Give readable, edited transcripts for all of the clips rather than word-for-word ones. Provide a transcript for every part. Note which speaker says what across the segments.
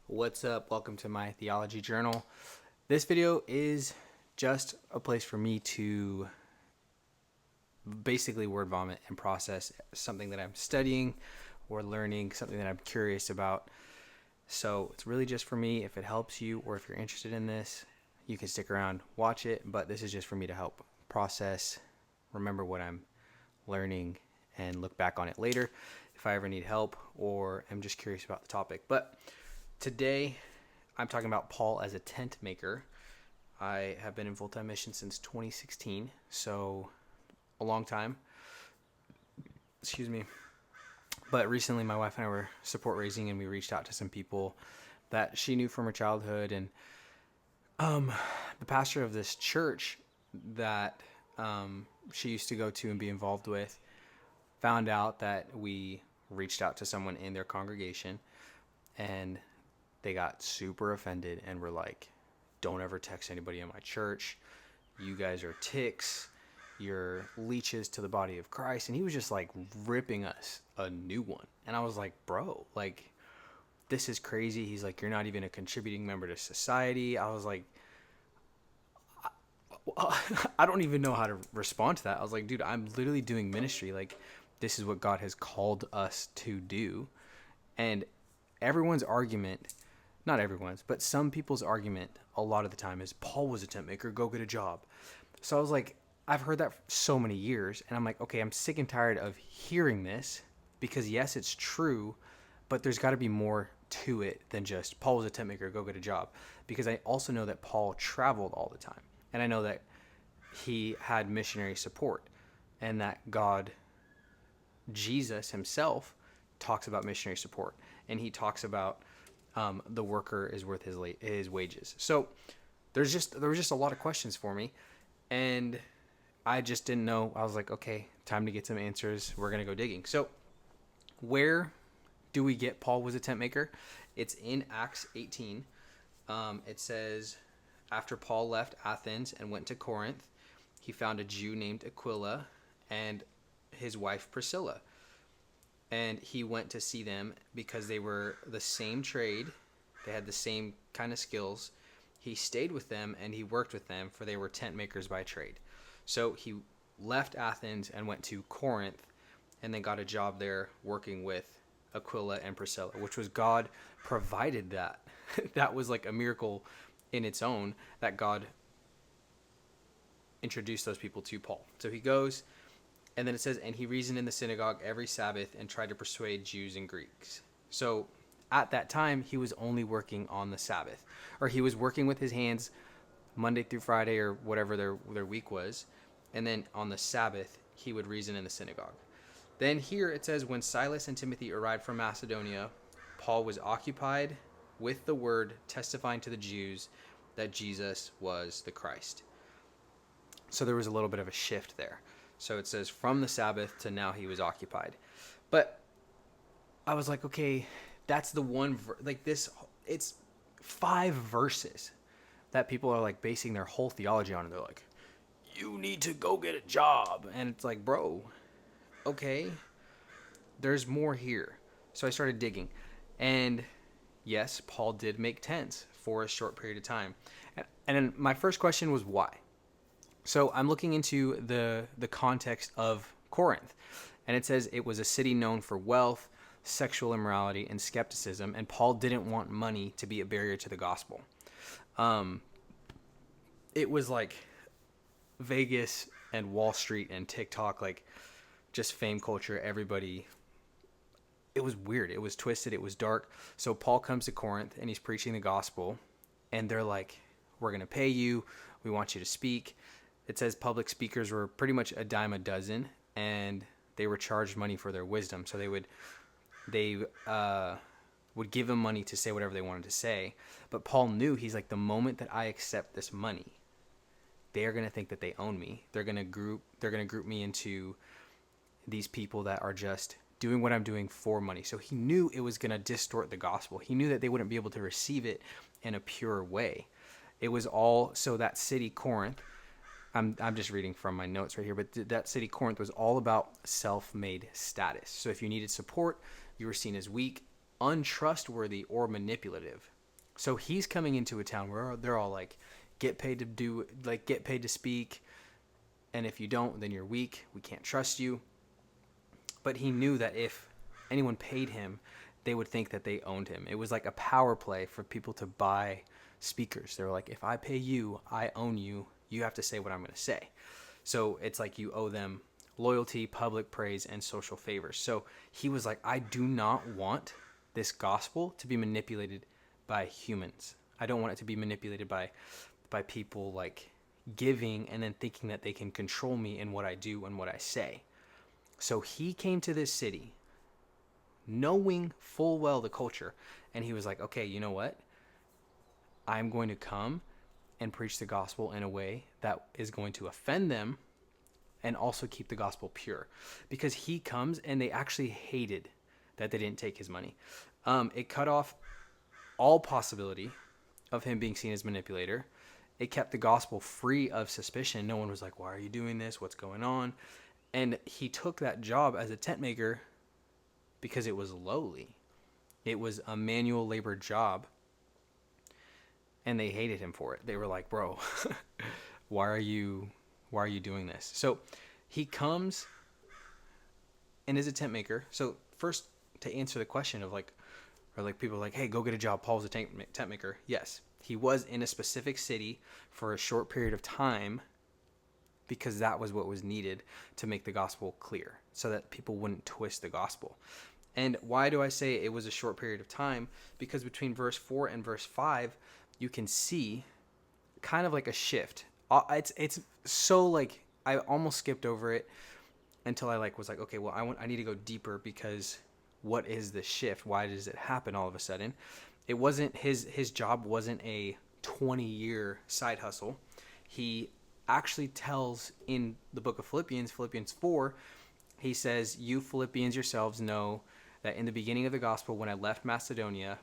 Speaker 1: What's up? Welcome to my Theology journal. This video is just a place for me to basically word vomit and process something that I'm studying or learning, something that I'm curious about. So it's really just for me. If it helps you or if you're interested in this, you can stick around, watch it. But this is just for me to help process, remember what I'm learning, and look back on it later if I ever need help or am just curious about the topic. But today, I'm talking about Paul as a tent maker. I have been in full-time mission since 2016, so a long time. Excuse me. But recently, my wife and I were support raising, and we reached out to some people that she knew from her childhood. And the pastor of this church that she used to go to and be involved with found out that we reached out to someone in their congregation, and they got super offended and were like, don't ever text anybody in my church. You guys are ticks. You're leeches to the body of Christ. And he was just like ripping us a new one. And I was like, bro, like, this is crazy. He's like, you're not even a contributing member to society. I was like, I don't even know how to respond to that. I was like, dude, I'm literally doing ministry. Like, this is what God has called us to do. And everyone's argument, not everyone's, but some people's argument a lot of the time is Paul was a tent maker, go get a job. So I was like, I've heard that for so many years, and I'm like, okay, I'm sick and tired of hearing this because yes, it's true, but there's got to be more to it than just Paul was a tent maker, go get a job. Because I also know that Paul traveled all the time, and I know that he had missionary support, and that God, Jesus himself, talks about missionary support, and he talks about the worker is worth his wages. So there was just a lot of questions for me, and I just didn't know. I was like, okay, time to get some answers. We're gonna go digging. So where do we get Paul was a tent maker? It's in Acts 18. It says, after Paul left Athens and went to Corinth, he found a Jew named Aquila and his wife Priscilla. And he went to see them because they were the same trade. They had the same kind of skills. He stayed with them and he worked with them, for they were tent makers by trade. So he left Athens and went to Corinth, and then got a job there working with Aquila and Priscilla, which was God provided that. That was like a miracle in its own, that God introduced those people to Paul. So he goes, and then it says, and he reasoned in the synagogue every Sabbath and tried to persuade Jews and Greeks. So at that time, he was only working on the Sabbath, or he was working with his hands Monday through Friday or whatever their week was. And then on the Sabbath, he would reason in the synagogue. Then here it says, when Silas and Timothy arrived from Macedonia, Paul was occupied with the word, testifying to the Jews that Jesus was the Christ. So there was a little bit of a shift there. So it says from the Sabbath to now he was occupied. But I was like, okay, that's the one, like this, it's 5 verses that people are like basing their whole theology on. And they're like, you need to go get a job. And it's like, bro, okay, there's more here. So I started digging. And yes, Paul did make tents for a short period of time. And then my first question was why? So I'm looking into the context of Corinth, and it says it was a city known for wealth, sexual immorality, and skepticism, and Paul didn't want money to be a barrier to the gospel. It was like Vegas and Wall Street and TikTok, like just fame culture. Everybody, it was weird. It was twisted. It was dark. So Paul comes to Corinth, and he's preaching the gospel, and they're like, we're going to pay you. We want you to speak. It says public speakers were pretty much a dime a dozen, and they were charged money for their wisdom. So they would give them money to say whatever they wanted to say. But Paul knew, he's like, the moment that I accept this money, they are going to think that they own me. They're going to group me into these people that are just doing what I'm doing for money. So he knew it was going to distort the gospel. He knew that they wouldn't be able to receive it in a pure way. It was all, so that city Corinth, I'm just reading from my notes right here, but that city Corinth was all about self-made status. So if you needed support, you were seen as weak, untrustworthy, or manipulative. So he's coming into a town where they're all like, get paid to speak. And if you don't, then you're weak. We can't trust you. But he knew that if anyone paid him, they would think that they owned him. It was like a power play for people to buy speakers. They were like, if I pay you, I own you. You have to say what I'm going to say. So it's like you owe them loyalty, public praise, and social favors. So he was like, I do not want this gospel to be manipulated by humans. I don't want it to be manipulated by people like giving and then thinking that they can control me in what I do and what I say. So he came to this city knowing full well the culture, and he was like, okay, you know what? I'm going to come and preach the gospel in a way that is going to offend them and also keep the gospel pure. Because he comes and they actually hated that they didn't take his money. It cut off all possibility of him being seen as manipulator. It kept the gospel free of suspicion. No one was like, why are you doing this? What's going on? And he took that job as a tent maker because it was lowly. It was a manual labor job. And they hated him for it. They were like, bro, why are you doing this? So he comes and is a tent maker. So first, to answer the question of like, or like people are like, hey, go get a job. Paul's a tent maker. Yes, he was in a specific city for a short period of time because that was what was needed to make the gospel clear so that people wouldn't twist the gospel. And why do I say it was a short period of time? Because between verse 4 and verse 5, you can see kind of like a shift. It's so like I almost skipped over it until I was like, okay, well, I need to go deeper because what is the shift? Why does it happen all of a sudden? It wasn't his job wasn't a 20-year side hustle. He actually tells in the book of Philippians 4, he says, you Philippians yourselves know that in the beginning of the gospel, when I left Macedonia,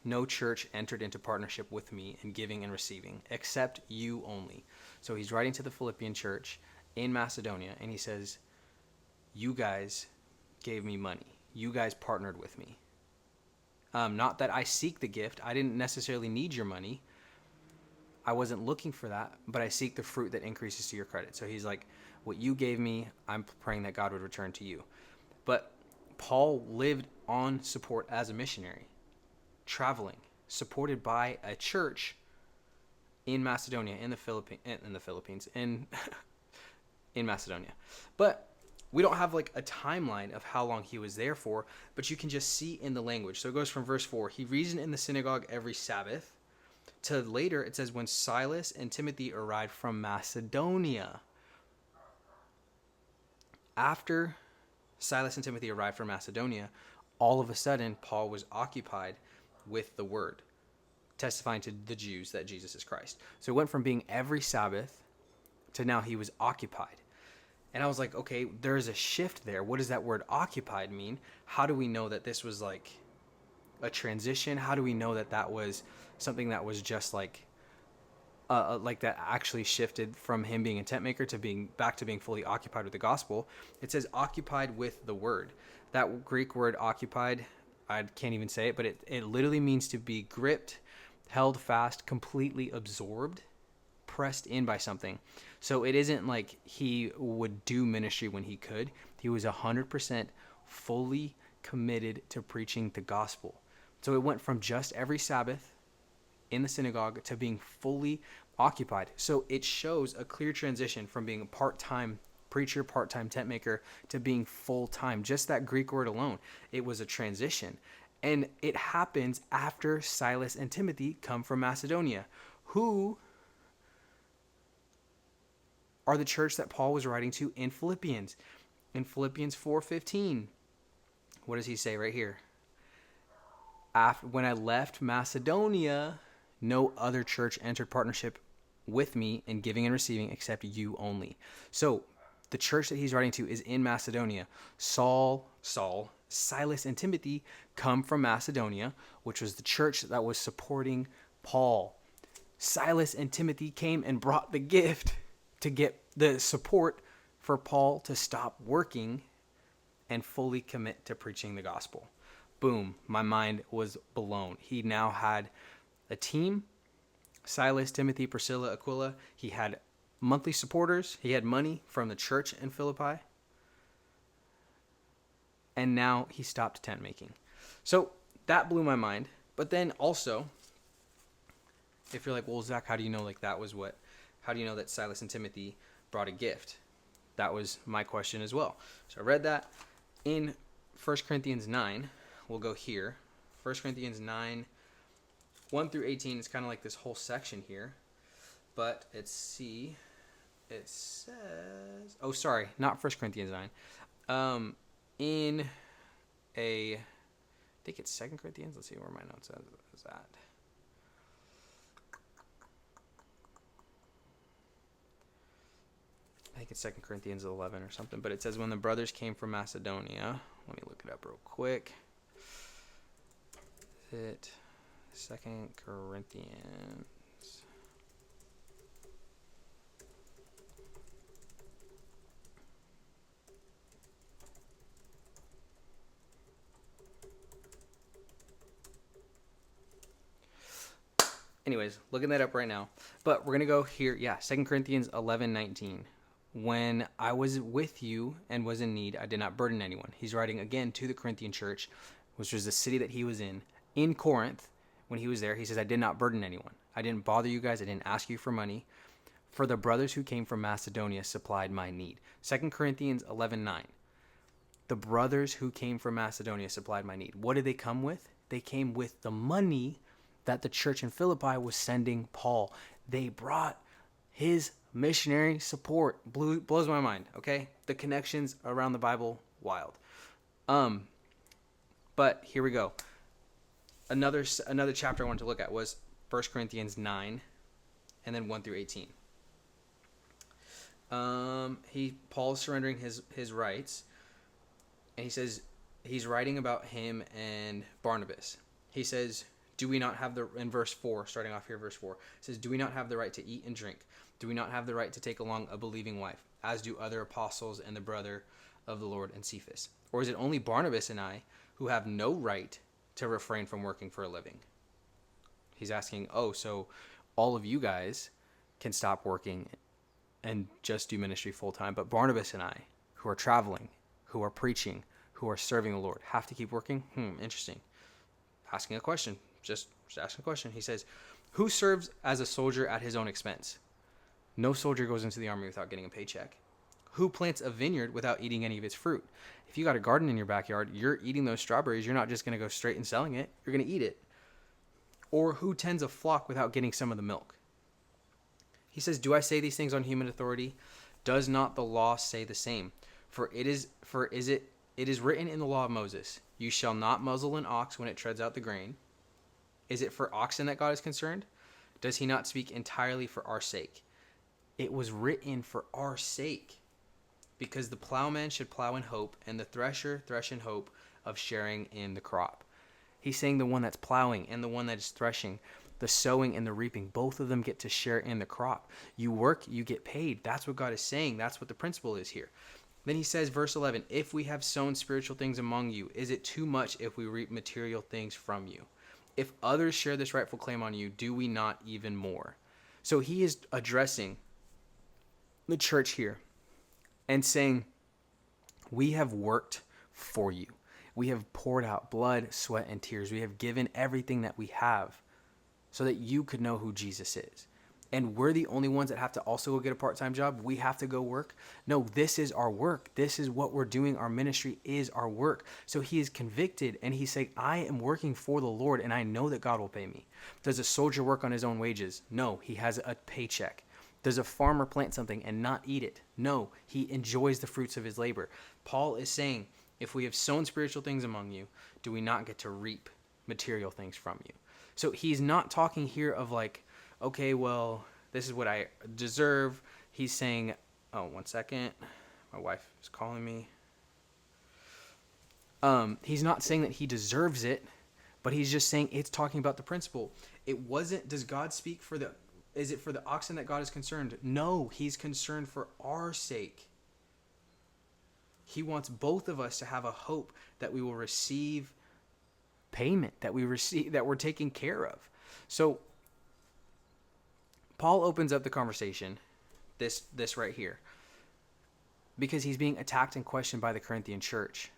Speaker 1: no church entered into partnership with me in giving and receiving, except you only. So he's writing to the Philippian church in Macedonia, and he says, you guys gave me money. You guys partnered with me. Not that I seek the gift. I didn't necessarily need your money. I wasn't looking for that, but I seek the fruit that increases to your credit. So he's like, what you gave me, I'm praying that God would return to you. But Paul lived on support as a missionary, traveling, supported by a church in Macedonia, in Macedonia. But we don't have like a timeline of how long he was there for, but you can just see in the language. So it goes from verse 4, he reasoned in the synagogue every Sabbath, to later it says when Silas and Timothy arrived from Macedonia. After Silas and Timothy arrived from Macedonia, all of a sudden Paul was occupied with the word, testifying to the Jews that Jesus is Christ. So it went from being every Sabbath to now he was occupied. And I was like, okay, there's a shift there. What does that word occupied mean? How do we know that this was like a transition? How do we know that that was something that was just like that actually shifted from him being a tent maker to being back to being fully occupied with the gospel? It says occupied with the word. That Greek word occupied, I can't even say it, but it literally means to be gripped, held fast, completely absorbed, pressed in by something. So it isn't like he would do ministry when he could. He was 100% fully committed to preaching the gospel. So it went from just every Sabbath in the synagogue to being fully occupied. So it shows a clear transition from being a part-time preacher, part-time tent maker, to being full-time. Just that Greek word alone, it was a transition. And it happens after Silas and Timothy come from Macedonia, who are the church that Paul was writing to in Philippians. In Philippians 4:15, what does he say right here? When I left Macedonia, no other church entered partnership with me in giving and receiving except you only. So the church that he's writing to is in Macedonia. Saul, Silas, and Timothy come from Macedonia, which was the church that was supporting Paul. Silas and Timothy came and brought the gift to get the support for Paul to stop working and fully commit to preaching the gospel. boom, my mind was blown. He now had a team, Silas, Timothy, Priscilla, Aquila. He had monthly supporters. He had money from the church in Philippi. And now he stopped tent making. So that blew my mind. But then also, if you're like, well, Zach, how do you know how do you know that Silas and Timothy brought a gift? That was my question as well. So I read that in 1 Corinthians 9. We'll go here. 1 Corinthians 9, 1 through 18. It's kind of like this whole section here. But it says, not 1 Corinthians 9. I think it's 2 Corinthians. Let's see where my notes is at. I think it's 2 Corinthians 11 or something. But it says, when the brothers came from Macedonia. Let me look it up real quick. Is it 2 Corinthians? Anyways, looking that up right now. But we're going to go here. Yeah, 2 Corinthians 11:19. When I was with you and was in need, I did not burden anyone. He's writing again to the Corinthian church, which was the city that he was in Corinth. When he was there, he says, I did not burden anyone. I didn't bother you guys. I didn't ask you for money. For the brothers who came from Macedonia supplied my need. 2 Corinthians 11:9. The brothers who came from Macedonia supplied my need. What did they come with? They came with the money that the church in Philippi was sending Paul. They brought his missionary support. Blows my mind, okay? The connections around the Bible, wild. But here we go. Another chapter I wanted to look at was 1 Corinthians 9 and then 1 through 18. Paul's surrendering his rights, and he says he's writing about him and Barnabas. He says, do we not have in verse 4, starting off here, verse 4, it says, do we not have the right to eat and drink? Do we not have the right to take along a believing wife, as do other apostles and the brother of the Lord and Cephas? Or is it only Barnabas and I who have no right to refrain from working for a living? He's asking, so all of you guys can stop working and just do ministry full time, but Barnabas and I, who are traveling, who are preaching, who are serving the Lord, have to keep working? Interesting. Asking a question. Just asking a question. He says, who serves as a soldier at his own expense? No soldier goes into the army without getting a paycheck. Who plants a vineyard without eating any of its fruit? If you got a garden in your backyard, you're eating those strawberries. You're not just going to go straight and selling it. You're going to eat it. Or who tends a flock without getting some of the milk? He says, do I say these things on human authority? Does not the law say the same? It is written in the law of Moses, you shall not muzzle an ox when it treads out the grain. Is it for oxen that God is concerned? Does he not speak entirely for our sake? It was written for our sake, because the plowman should plow in hope, and the thresher thresh in hope of sharing in the crop. He's saying the one that's plowing and the one that is threshing, the sowing and the reaping, both of them get to share in the crop. You work, you get paid. That's what God is saying. That's what the principle is here. Then he says, verse 11, if we have sown spiritual things among you, is it too much if we reap material things from you? If others share this rightful claim on you, do we not even more? So he is addressing the church here and saying, we have worked for you. We have poured out blood, sweat, and tears. We have given everything that we have so that you could know who Jesus is. And we're the only ones that have to also go get a part-time job. We have to go work. No, this is our work. This is what we're doing. Our ministry is our work. So he is convicted and he's saying, I am working for the Lord and I know that God will pay me. Does a soldier work on his own wages? No, he has a paycheck. Does a farmer plant something and not eat it? No, he enjoys the fruits of his labor. Paul is saying, if we have sown spiritual things among you, do we not get to reap material things from you? So he's not talking here of like, okay, well, this is what I deserve. He's saying, one second. My wife is calling me. He's not saying that he deserves it, but he's just saying it's talking about the principle. It wasn't, does God speak is it for the oxen that God is concerned? No, he's concerned for our sake. He wants both of us to have a hope that we will receive payment that we receive, that we're taken care of. So Paul opens up the conversation, this right here, because he's being attacked and questioned by the Corinthian church.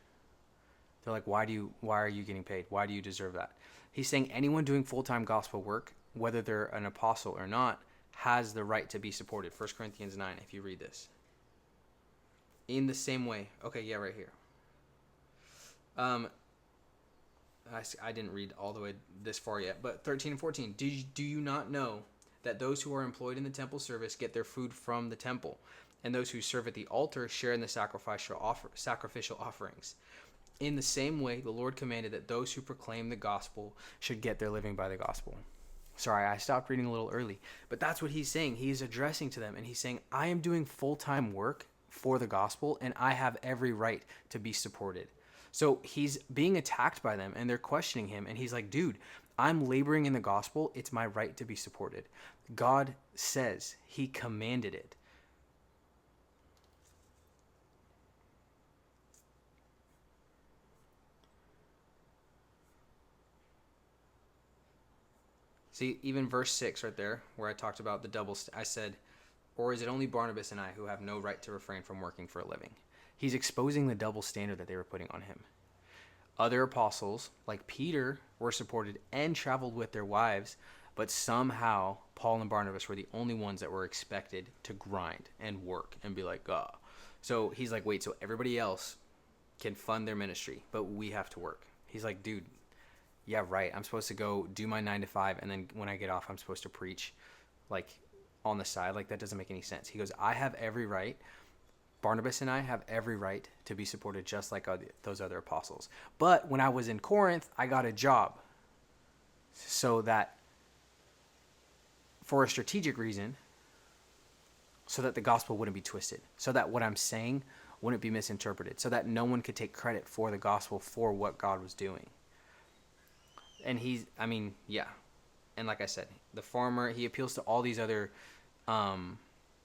Speaker 1: They're like, why are you getting paid? Why do you deserve that? He's saying anyone doing full-time gospel work, whether they're an apostle or not, has the right to be supported. 1 Corinthians 9, if you read this. In the same way. Okay, yeah, right here. I didn't read all the way this far yet, but 13 and 14. Do you not know that those who are employed in the temple service get their food from the temple, and those who serve at the altar share in the sacrificial offerings? In the same way, the Lord commanded that those who proclaim the gospel should get their living by the gospel. Sorry, I stopped reading a little early, but that's what he's saying. He's addressing to them, and he's saying, I am doing full-time work for the gospel, and I have every right to be supported. So he's being attacked by them, and they're questioning him, and he's like, dude, I'm laboring in the gospel. It's my right to be supported. God says, he commanded it. See, even verse 6 right there, where I talked about the double, I said, or is it only Barnabas and I who have no right to refrain from working for a living? He's exposing the double standard that they were putting on him. Other apostles, like Peter, were supported and traveled with their wives, but somehow Paul and Barnabas were the only ones that were expected to grind and work and be like, oh. So he's like, wait, so everybody else can fund their ministry, but we have to work. He's like, dude, yeah, right. I'm supposed to go do my 9 to 5, and then when I get off, I'm supposed to preach, like, on the side. Like, that doesn't make any sense. He goes, I have every right. Barnabas and I have every right to be supported just like those other apostles. But when I was in Corinth, I got a job so that, for a strategic reason, so that the gospel wouldn't be twisted, so that what I'm saying wouldn't be misinterpreted, so that no one could take credit for the gospel for what God was doing. And yeah. And like I said, the farmer, he appeals to all these other,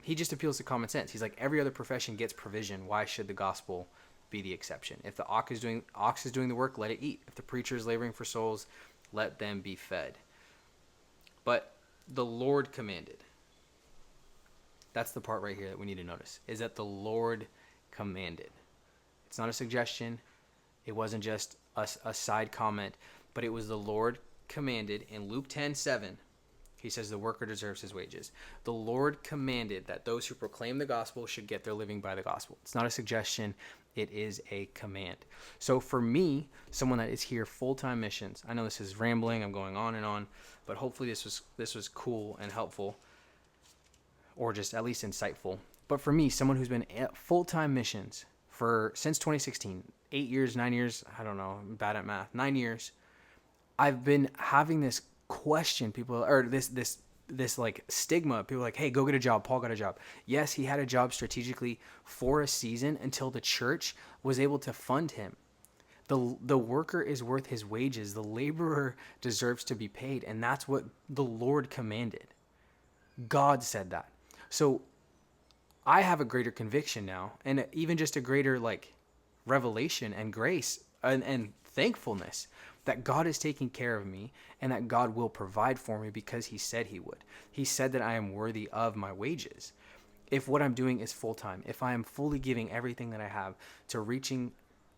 Speaker 1: he just appeals to common sense. He's like, every other profession gets provision. Why should the gospel be the exception? If the ox is doing the work, let it eat. If the preacher is laboring for souls, let them be fed. But the Lord commanded. That's the part right here that we need to notice, is that the Lord commanded. It's not a suggestion. It wasn't just a side comment, but it was the Lord commanded. In Luke 10:7, he says the worker deserves his wages. The Lord commanded that those who proclaim the gospel should get their living by the gospel. It's not a suggestion. It is a command. So for me, someone that is here full-time missions, I know this is rambling, I'm going on and on, but hopefully this was cool and helpful, or just at least insightful. But for me, someone who's been at full-time missions since 2016, 8 years, 9 years, I don't know, I'm bad at math, 9 years, I've been having this question, this like stigma. People are like, hey, go get a job. Paul got a job. Yes, he had a job strategically for a season until the church was able to fund him. The worker is worth his wages. The laborer deserves to be paid. And that's what the Lord commanded. God said that. So I have a greater conviction now, and even just a greater like revelation and grace and thankfulness that God is taking care of me and that God will provide for me because he said he would. He said that I am worthy of my wages. If what I'm doing is full-time, if I am fully giving everything that I have to reaching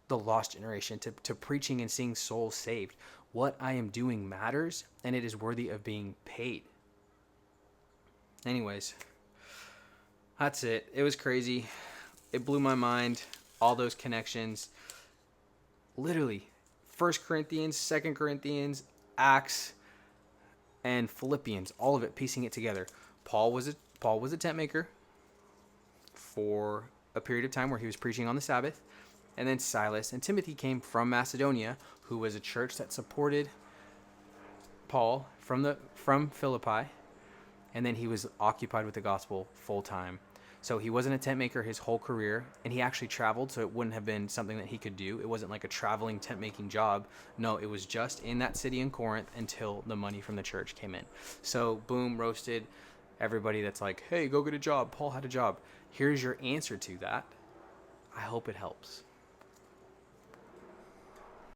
Speaker 1: the lost generation, to preaching and seeing souls saved, what I am doing matters and it is worthy of being paid. Anyways, that's it. It was crazy. It blew my mind. All those connections. Literally, 1 Corinthians, 2 Corinthians, Acts, and Philippians, all of it, piecing it together. Paul was a tent maker for a period of time where he was preaching on the Sabbath. And then Silas and Timothy came from Macedonia, who was a church that supported Paul from Philippi. And then he was occupied with the gospel full time. So he wasn't a tent maker his whole career, and he actually traveled, so it wouldn't have been something that he could do. It wasn't like a traveling tent making job. No, it was just in that city in Corinth until the money from the church came in. So boom, roasted everybody that's like, hey, go get a job. Paul had a job. Here's your answer to that. I hope it helps.